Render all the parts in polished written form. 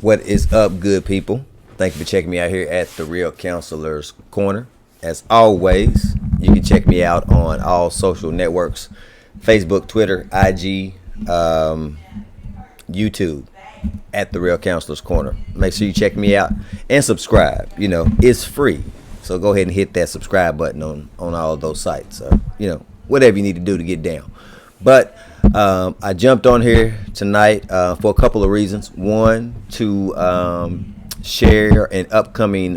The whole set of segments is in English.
What is up, good people? Thank you for checking me out here at the Real Counselor's Corner. As always, you can check me out on all social networks: Facebook, Twitter, IG, YouTube, at the Real Counselor's Corner. Make sure you check me out and subscribe. It's free. So go ahead and hit that subscribe button on all of those sites. Whatever you need to do to get down. But I jumped on here tonight for a couple of reasons. One, to share an upcoming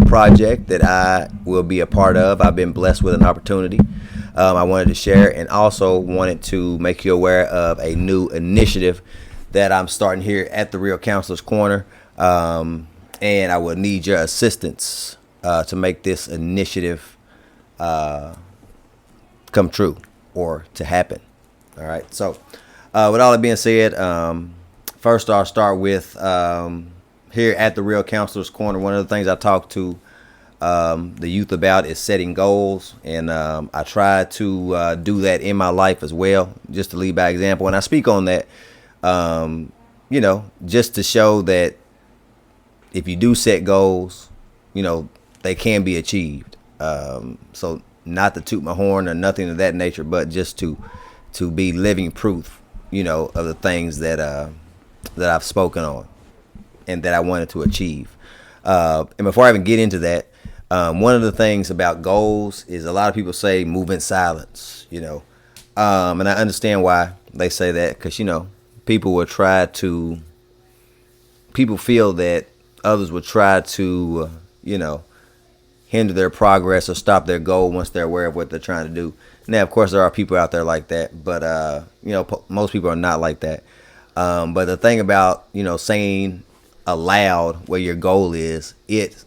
project that I will be a part of. I've been blessed with an opportunity. I wanted to share, and also wanted to make you aware of a new initiative that I'm starting here at the Real Counselor's Corner. And I will need your assistance to make this initiative come true or to happen. All right. So with all that being said, first I'll start with here at the Real Counselor's Corner. One of the things I talk to the youth about is setting goals. And I try to do that in my life as well, just to lead by example. And I speak on that, just to show that if you do set goals, they can be achieved. So not to toot my horn or nothing of that nature, but just to be living proof, of the things that I've spoken on and that I wanted to achieve. And before I even get into that, one of the things about goals is a lot of people say move in silence, and I understand why they say that, because, people feel that others will try to, hinder their progress or stop their goal once they're aware of what they're trying to do. Now, of course, there are people out there like that, but, most people are not like that. But the thing about, saying aloud where your goal is, it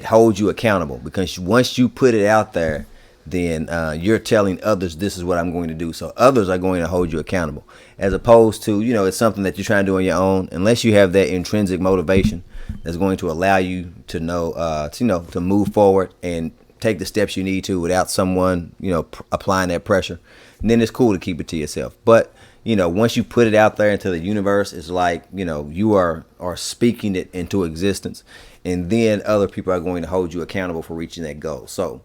holds you accountable, because once you put it out there, then you're telling others, this is what I'm going to do. So others are going to hold you accountable, as opposed to, it's something that you're trying to do on your own. Unless you have that intrinsic motivation that's going to allow you to to move forward and take the steps you need to without someone, applying that pressure. And then it's cool to keep it to yourself. But, once you put it out there into the universe, it's like, you are speaking it into existence, and then other people are going to hold you accountable for reaching that goal. So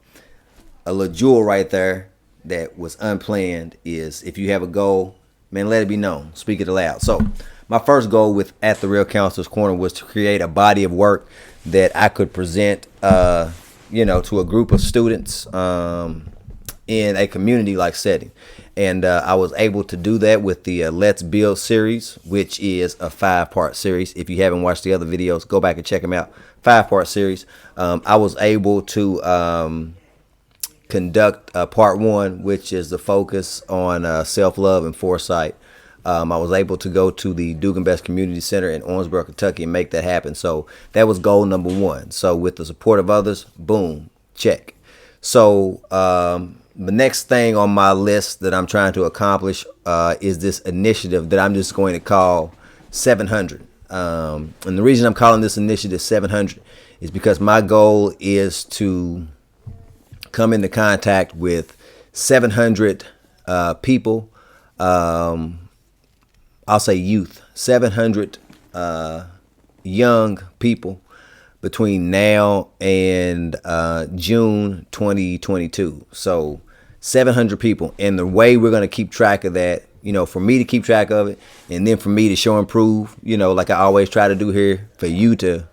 a little jewel right there that was unplanned is, if you have a goal, man, let it be known. Speak it aloud. So my first goal with at the Real Counselor's Corner was to create a body of work that I could present, to a group of students in a community-like setting. And I was able to do that with the Let's Build series, which is a 5-part series. If you haven't watched the other videos, go back and check them out. 5-part series. I was able to conduct part 1, which is the focus on self-love and foresight. I was able to go to the Dugan Best Community Center in Owensboro, Kentucky, and make that happen. So that was goal number 1. So with the support of others, boom, check. So the next thing on my list that I'm trying to accomplish is this initiative that I'm just going to call 700. And the reason I'm calling this initiative 700 is because my goal is to come into contact with 700 people. I'll say youth, 700 young people between now and June 2022. So 700 people. And the way we're going to keep track of that, for me to keep track of it, and then for me to show and prove, like I always try to do here, for you to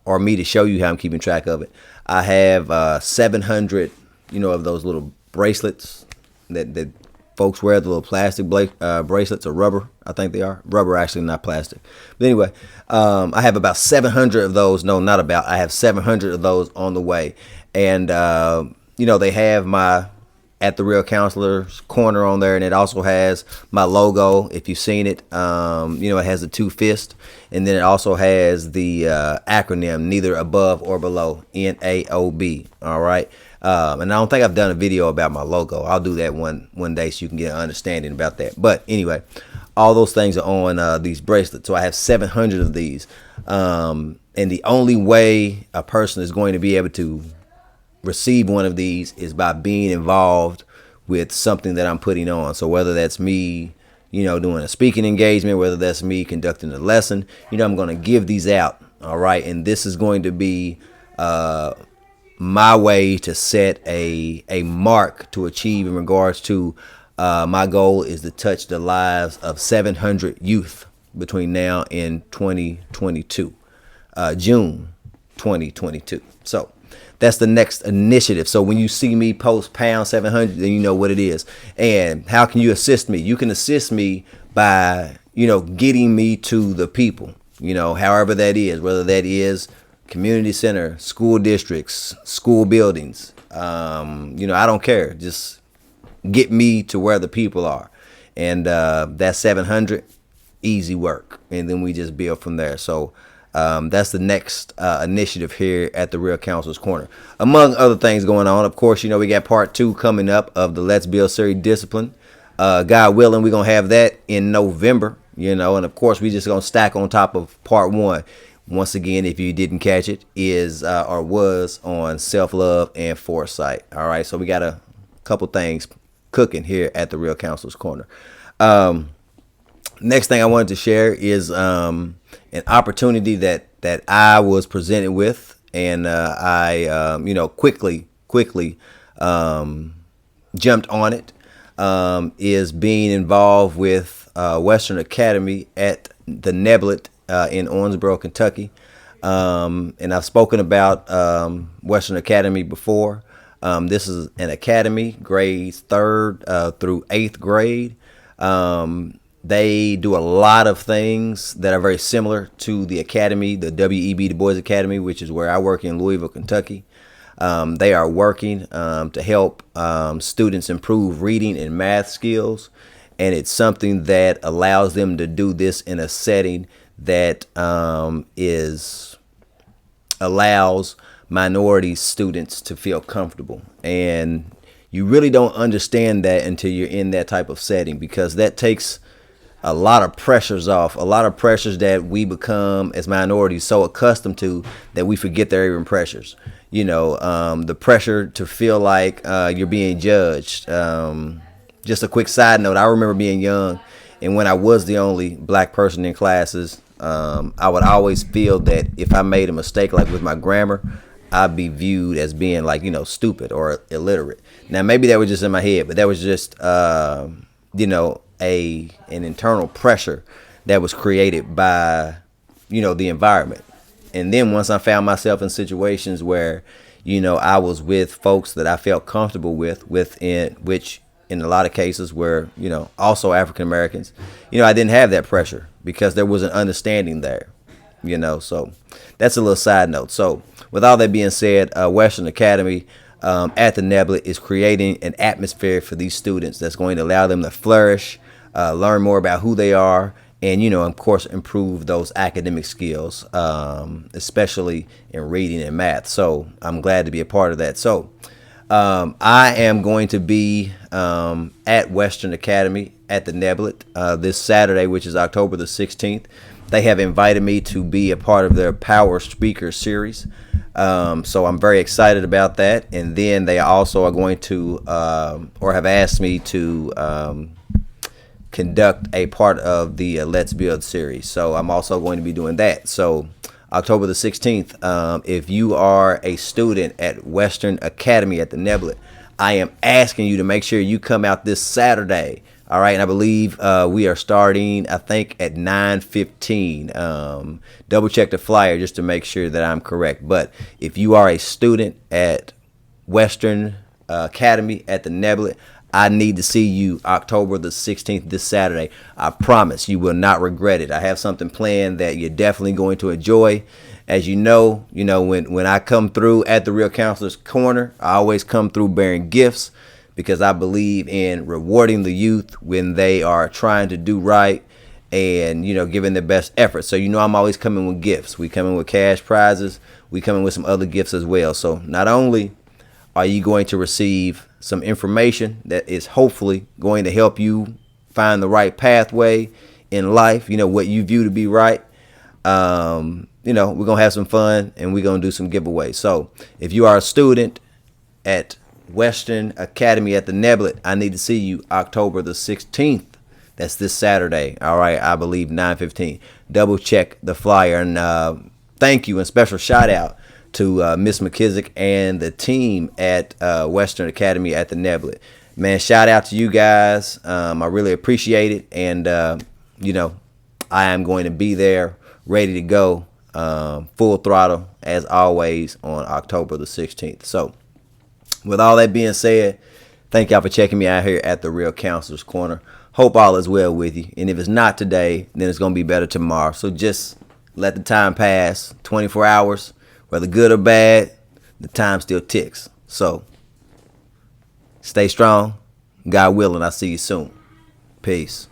or me to show you how I'm keeping track of it. I have 700, of those little bracelets that folks wear, the little plastic bracelets, or rubber. I think they are rubber, actually, not plastic. But anyway, I have about 700 of those. No, not about. I have 700 of those on the way. And, they have my At the Real Counselor's Corner on there. And it also has my logo, if you've seen it. It has the 2 fists. And then it also has the acronym, neither above or below, NAOB. All right. And I don't think I've done a video about my logo. I'll do that one day so you can get an understanding about that. But anyway, all those things are on these bracelets. So I have 700 of these. And the only way a person is going to be able to receive one of these is by being involved with something that I'm putting on. So whether that's me doing a speaking engagement, whether that's me conducting a lesson. I'm going to give these out. All right. And this is going to be my way to set a mark to achieve in regards to my goal is to touch the lives of 700 youth between now and 2022, June 2022. So that's the next initiative. So when you see me post pound 700, then you know what it is. And how can you assist me? You can assist me by, getting me to the people, however that is, whether that is community center, school districts, school buildings. I don't care. Just get me to where the people are. And that's 700, easy work. And then we just build from there. So that's the next initiative here at the Real Counselor's Corner. Among other things going on, of course, we got part 2 coming up of the Let's Build series, Discipline. God willing, we're going to have that in November, and of course, we just going to stack on top of part 1. Once again, if you didn't catch it, is or was on self-love and foresight. All right, so we got a couple things cooking here at the Real Counselor's Corner. Next thing I wanted to share is an opportunity that I was presented with, and I quickly jumped on it. Is being involved with Western Academy at the Neblett in Owensboro, Kentucky. And I've spoken about Western Academy before. This is an academy, grades 3rd through 8th grade. They do a lot of things that are very similar to the academy, the W.E.B. Du Bois Academy, which is where I work in Louisville, Kentucky. They are working to help students improve reading and math skills. And it's something that allows them to do this in a setting that allows minority students to feel comfortable. And you really don't understand that until you're in that type of setting, because that takes a lot of pressures off, a lot of pressures that we become as minorities so accustomed to that we forget they're even pressures. The pressure to feel like you're being judged. Just a quick side note, I remember being young, and when I was the only black person in classes, I would always feel that if I made a mistake, like with my grammar, I'd be viewed as being like, stupid or illiterate. Now, maybe that was just in my head, but that was just, an internal pressure that was created by, the environment. And then once I found myself in situations where, I was with folks that I felt comfortable which in a lot of cases were, also African Americans, I didn't have that pressure because there was an understanding there, so that's a little side note. So with all that being said, Western Academy at the Neblett is creating an atmosphere for these students that's going to allow them to flourish, learn more about who they are, and, of course, improve those academic skills, especially in reading and math. So I'm glad to be a part of that. So I am going to be at Western Academy at the Neblett this Saturday, which is October the 16th. They have invited me to be a part of their Power Speaker series. So I'm very excited about that. And then they also are going to, or have asked me to conduct a part of the Let's Build series. So I'm also going to be doing that. So October the 16th, if you are a student at Western Academy at the Neblett, I am asking you to make sure you come out this Saturday. All right, and I believe we are starting, I think, at 9:15. Double check the flyer just to make sure that I'm correct. But if you are a student at Western Academy at the Neblett, I need to see you October the 16th, this Saturday. I promise you will not regret it. I have something planned that you're definitely going to enjoy. As you know, when I come through at the Real Counselor's Corner, I always come through bearing gifts, because I believe in rewarding the youth when they are trying to do right and, giving their best effort. So, I'm always coming with gifts. We come in with cash prizes. We come in with some other gifts as well. So not only are you going to receive some information that is hopefully going to help you find the right pathway in life, what you view to be right. We're going to have some fun and we're going to do some giveaways. So if you are a student at Western Academy at the Neblett, I need to see you October the 16th, That's this Saturday. All right, I believe 9:15. Double check the flyer, and thank you and special shout out to Miss McKissick and the team at Western Academy at the Neblett. Man, shout out to you guys. I really appreciate it, and I am going to be there, ready to go, full throttle as always on October the 16th. So, with all that being said, thank y'all for checking me out here at the Real Counselor's Corner. Hope all is well with you. And if it's not today, then it's going to be better tomorrow. So just let the time pass. 24 hours, whether good or bad, the time still ticks. So stay strong. God willing, I'll see you soon. Peace.